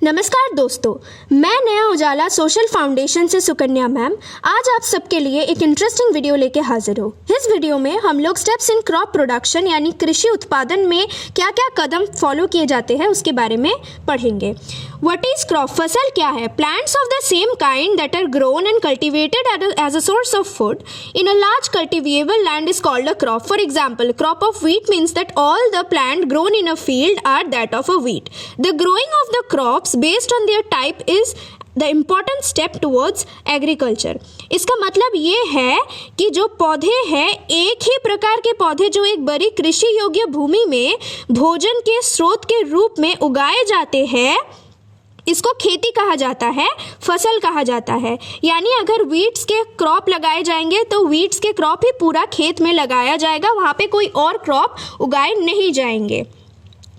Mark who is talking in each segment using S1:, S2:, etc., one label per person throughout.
S1: नमस्कार दोस्तों, मैं नया उजाला सोशल फाउंडेशन से सुकन्या मैम आज आप सबके लिए एक इंटरेस्टिंग वीडियो लेके हाजिर हूँ। इस वीडियो में हम लोग स्टेप्स इन क्रॉप प्रोडक्शन यानी कृषि उत्पादन में क्या क्या कदम फॉलो किए जाते हैं उसके बारे में पढ़ेंगे। What is crop? फसल क्या है? Plants of the same kind that are grown and cultivated as a source of food in a large cultivable land is called a crop. For example, crop of wheat means that all the plant grown in a field are that of a wheat. The growing of the crops based on their type is the important step towards agriculture. इसका मतलब ये है कि जो पौधे हैं, एक ही प्रकार के पौधे जो एक बड़ी कृषि योग्य भूमि में भोजन के स्रोत के रूप में उगाए जाते हैं, इसको खेती कहा जाता है, फसल कहा जाता है। यानी अगर वीट्स के क्रॉप लगाए जाएंगे तो वीट्स के क्रॉप ही पूरा खेत में लगाया जाएगा, वहाँ पे कोई और क्रॉप उगाए नहीं जाएंगे।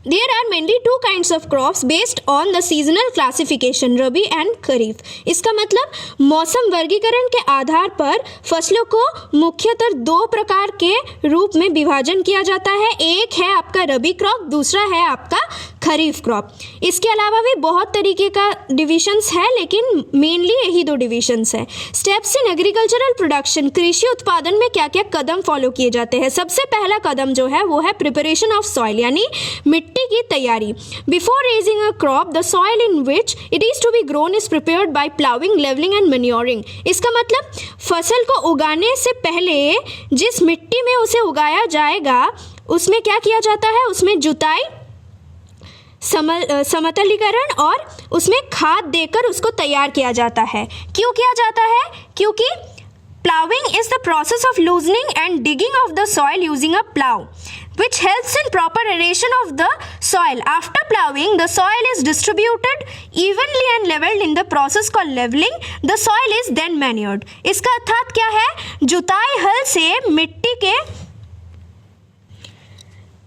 S1: There are mainly two kinds of crops based on the seasonal classification, rabi and kharif. इसका मतलब मौसम वर्गीकरण के आधार पर फसलों को मुख्यतः दो प्रकार के रूप में विभाजन किया जाता है। एक है आपका रबी क्रॉप, दूसरा है आपका खरीफ क्रॉप। इसके अलावा भी बहुत तरीके का डिविजन्स है, लेकिन मेनली यही दो डिविजन्स है। स्टेप्स इन एग्रीकल्चरल प्रोडक्शन, कृषि उत्पादन में क्या क्या कदम फॉलो किए जाते हैं। सबसे पहला कदम जो है वो है प्रिपरेशन ऑफ सॉइल, यानी मिट्टी की तैयारी। Before raising a crop the soil in which it is to be grown is prepared by ploughing, levelling and manuring. इसका मतलब फसल को उगाने से पहले जिस मिट्टी में उसे उगाया जाएगा उसमें क्या किया जाता है, उसमें जुताई, समतलीकरण और उसमें खाद देकर उसको तैयार किया जाता है। क्यों किया जाता है? क्योंकि ploughing is the process of loosening and digging of the soil using a plough which helps in proper aeration of the soil. After plowing, the soil is distributed evenly and leveled. In the process called leveling, the soil is then manured. इसका अर्थात क्या है? जुताई हल से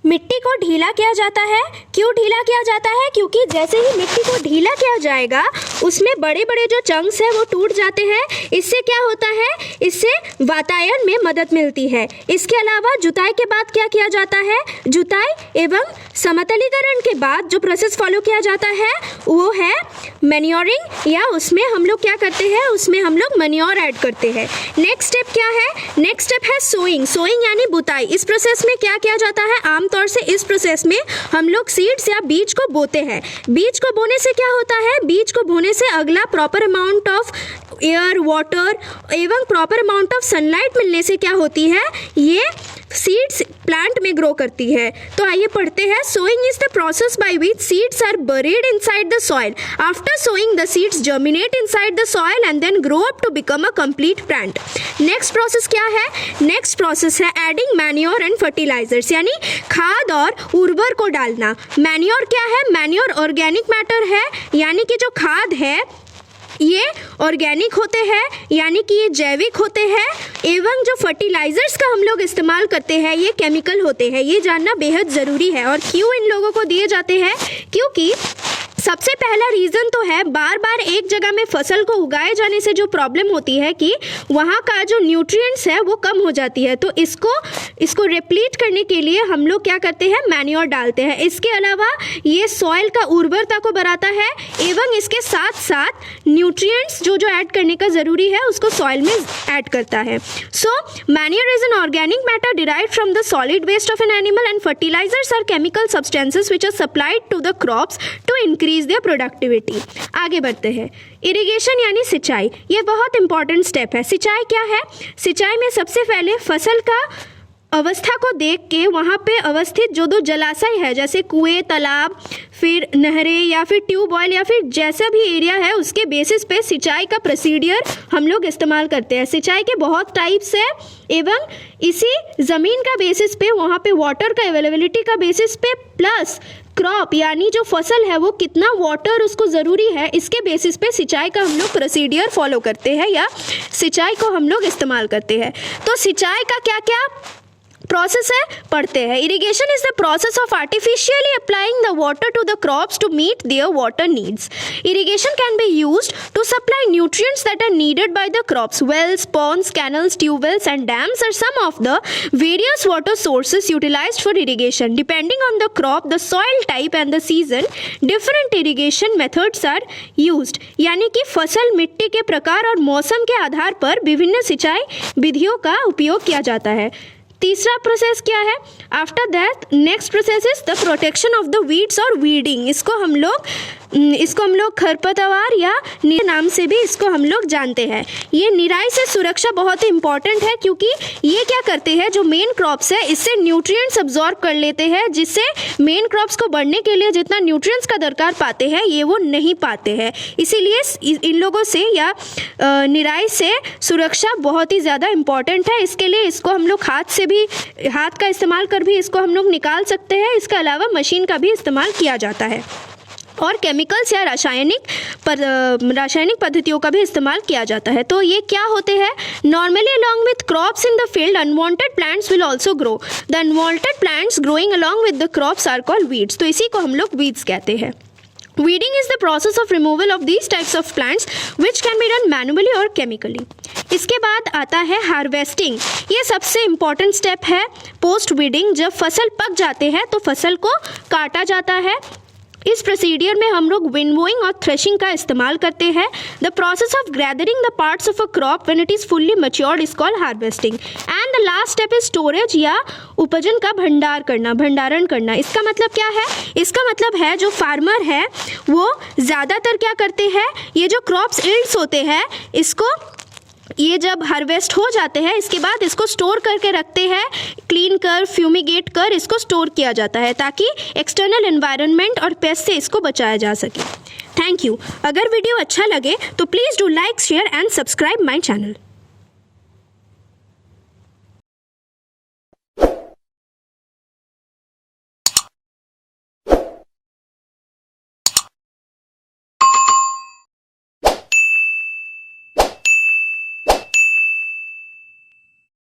S1: मिट्टी को ढीला किया जाता है। क्यों ढीला किया जाता है? क्योंकि जैसे ही मिट्टी को ढीला किया जाएगा उसमें बड़े बड़े जो चंक्स हैं वो टूट जाते हैं। इससे क्या होता है? इससे वातायन में मदद मिलती है। इसके अलावा जुताई के बाद क्या किया जाता है? जुताई एवं समतलीकरण के बाद जो प्रोसेस फॉलो किया जाता है वो है मैन्योरिंग, या उसमें हम लोग क्या करते हैं, उसमें हम लोग मैन्योर ऐड करते हैं। नेक्स्ट स्टेप क्या है? नेक्स्ट स्टेप है सोइंग। सोइंग यानी बुताई। इस प्रोसेस में क्या किया जाता है? आमतौर से इस प्रोसेस में हम लोग सीड्स या बीज को बोते हैं। बीज को बोने से क्या होता है? बीज को बोने से अगला proper amount of air, water एवं प्रॉपर अमाउंट ऑफ सनलाइट मिलने से क्या होती है, ये सीड्स प्लांट में ग्रो करती है। तो आइए पढ़ते हैं। Sowing is the process by which seeds are buried inside the soil. After sowing the seeds germinate inside the soil and then grow up to become a complete plant. Next process क्या है? Next process है adding manure and fertilisers, यानी खाद और उर्वर को डालना। Manure क्या है? मैन्योर ऑर्गेनिक मैटर है, यानी कि जो खाद है ये ऑर्गेनिक होते हैं, यानी कि ये जैविक होते हैं। एवं जो फर्टिलाइजर्स का हम लोग इस्तेमाल करते हैं ये केमिकल होते हैं। ये जानना बेहद ज़रूरी है। और क्यों इन लोगों को दिए जाते हैं? क्योंकि सबसे पहला रीज़न तो है बार बार एक जगह में फसल को उगाए जाने से जो प्रॉब्लम होती है कि वहाँ का जो न्यूट्रिएंट्स है वो कम हो जाती है। तो इसको रिप्लीट करने के लिए हम लोग क्या करते हैं? मैन्योर डालते हैं। इसके अलावा ये सॉइल का उर्वरता को बढ़ाता है एवं इसके साथ साथ न्यूट्रिएंट्स जो ऐड करने का ज़रूरी है उसको सॉइल में ऐड करता है। So manure is an organic matter derived from the solid waste of an animal and fertilisers are chemical substances which are supplied to the crops to increase their productivity. आगे बढ़ते हैं। Irrigation यानी सिंचाई, ये बहुत important step है। सिंचाई क्या है? सिंचाई में सबसे पहले फसल का अवस्था को देख के वहाँ पे अवस्थित जो दो जलाशय है, जैसे कुएं, तालाब, फिर नहरें या फिर ट्यूबवेल या फिर जैसा भी एरिया है उसके बेसिस पे सिंचाई का प्रोसीडियर हम लोग इस्तेमाल करते हैं। सिंचाई के बहुत टाइप्स है एवं इसी ज़मीन का बेसिस पे, वहाँ पे वाटर का अवेलेबिलिटी का बेसिस पे, प्लस क्रॉप यानी जो फसल है वो कितना वाटर उसको ज़रूरी है, इसके बेसिस पे सिंचाई का हम लोग प्रोसीडियर फॉलो करते हैं या सिंचाई को हम लोग इस्तेमाल करते हैं। तो सिंचाई का क्या क्या प्रोसेस है पढ़ते हैं। Irrigation is the process of artificially applying the water to the crops to meet their water needs. Irrigation can be used to supply nutrients that are needed by the crops. Wells, ponds, canals, tubewells and dams are some of the various water sources utilized for irrigation. Depending on the crop, the soil type and the season, different irrigation methods are used. यानी कि फसल, मिट्टी के प्रकार और मौसम के आधार पर विभिन्न सिंचाई विधियों का उपयोग किया जाता है। तीसरा प्रोसेस क्या है? After that next process is the protection of the weeds और वीडिंग। इसको हम लोग खरपतवार या नाम से भी इसको हम लोग जानते हैं। ये निराई से सुरक्षा बहुत ही इंपॉर्टेंट है, क्योंकि ये क्या करते हैं, जो मेन क्रॉप्स है इससे न्यूट्रिएंट्स अब्जॉर्ब कर लेते हैं, जिससे मेन क्रॉप्स को बढ़ने के लिए जितना न्यूट्रिएंट्स का दरकार पाते हैं ये वो नहीं पाते हैं। इसीलिए इन लोगों से या निराई से सुरक्षा बहुत ही ज़्यादा इंपॉर्टेंट है। इसके लिए इसको हम लोग हाथ का इस्तेमाल कर भी इसको हम लोग निकाल सकते हैं। इसके अलावा मशीन का भी इस्तेमाल किया जाता है और केमिकल्स या रासायनिक पद्धतियों का भी इस्तेमाल किया जाता है। तो ये क्या होते हैं? Normally along with crops in the field unwanted plants will also grow. The unwanted plants growing along with the crops are called weeds. तो इसी को हम लोग वीड्स कहते हैं। Weeding is the process of removal of these types of plants which can be done manually or chemically. इसके बाद आता है हार्वेस्टिंग। ये सबसे इम्पॉर्टेंट स्टेप है पोस्ट वीडिंग। जब फसल पक जाते हैं तो फसल को काटा जाता है। इस प्रोसीडियर में हम लोग विनोइंग और थ्रेशिंग का इस्तेमाल करते हैं। The process of gathering the parts of a crop when it is fully matured is called harvesting. And the last step is storage या उपजन का भंडारण करना। इसका मतलब क्या है? इसका मतलब है जो फार्मर है वो ज़्यादातर क्या करते हैं, ये जो क्रॉप्स इल्ड्स होते हैं ये जब हार्वेस्ट हो जाते हैं इसके बाद इसको स्टोर करके रखते हैं। क्लीन कर, फ्यूमिगेट कर इसको स्टोर किया जाता है ताकि एक्सटर्नल एनवायरनमेंट और पेस्ट से इसको बचाया जा सके। Thank you. अगर वीडियो अच्छा लगे तो please do like, share and subscribe my channel.